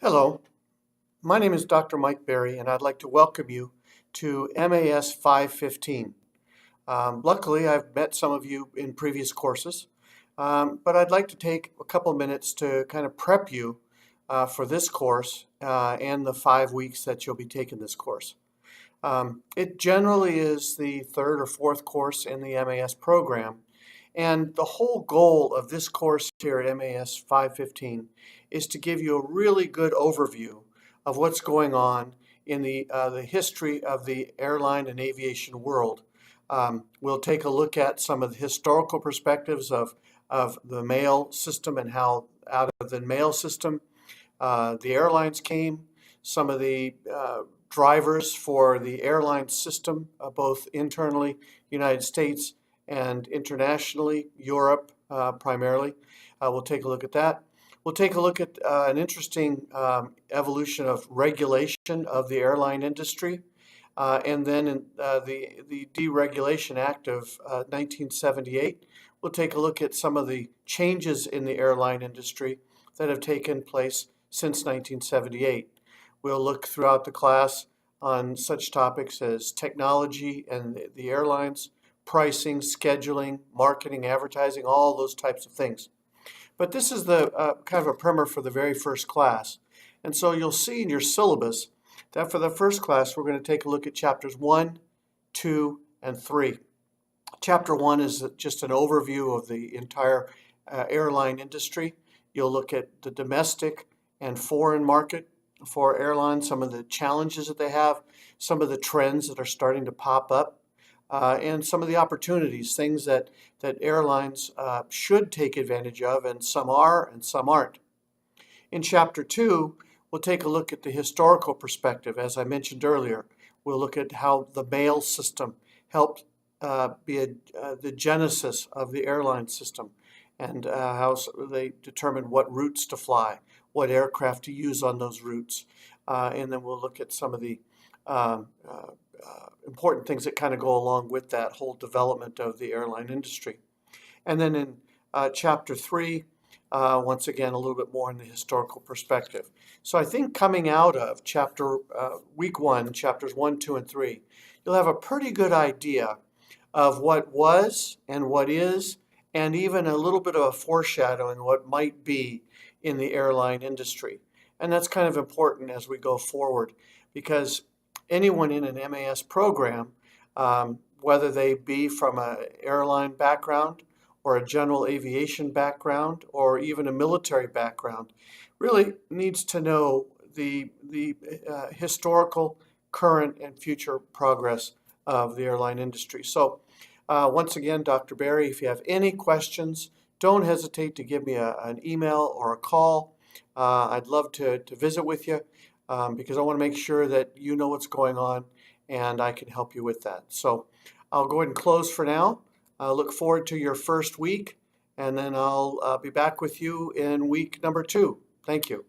Hello, my name is Dr. Mike Berry, and I'd like to welcome you to MAS 515. Luckily, I've met some of you in previous courses, but I'd like to take a couple minutes to kind of prep you for this course and the 5 weeks that you'll be taking this course. It generally is the third or fourth course in the MAS program, and the whole goal of this course here at MAS 515 is to give you a really good overview of what's going on in the history of the airline and aviation world. We'll take a look at some of the historical perspectives of the mail system and how out of the mail system the airlines came, some of the drivers for the airline system, both internally, United States, and internationally, Europe primarily. We'll take a look at that. We'll take a look at an interesting evolution of regulation of the airline industry. And then in the Deregulation Act of 1978, we'll take a look at some of the changes in the airline industry that have taken place since 1978. We'll look throughout the class on such topics as technology and the airlines, pricing, scheduling, marketing, advertising, all those types of things. But this is the kind of a primer for the very first class. And so you'll see in your syllabus that for the first class, we're going to take a look at chapters 1, 2, and 3. Chapter 1 is just an overview of the entire airline industry. You'll look at the domestic and foreign market for airlines, some of the challenges that they have, some of the trends that are starting to pop up, and some of the opportunities, things that airlines should take advantage of, and some are and some aren't. In Chapter 2, we'll take a look at the historical perspective. As I mentioned earlier, we'll look at how the mail system helped be the genesis of the airline system, and how they determined what routes to fly, what aircraft to use on those routes. And then we'll look at some of the important things that kind of go along with that whole development of the airline industry. And then in Chapter 3, once again, a little bit more in the historical perspective. So I think coming out of week 1, chapters 1, 2, and 3, you'll have a pretty good idea of what was and what is, and even a little bit of a foreshadowing of what might be in the airline industry. And that's kind of important as we go forward, because anyone in an MAS program, whether they be from an airline background or a general aviation background or even a military background, really needs to know the historical, current, and future progress of the airline industry. So once again, Dr. Berry, if you have any questions, don't hesitate to give me an email or a call. I'd love to visit with you because I want to make sure that you know what's going on and I can help you with that. So I'll go ahead and close for now. I look forward to your first week, and then I'll be back with you in week number 2. Thank you.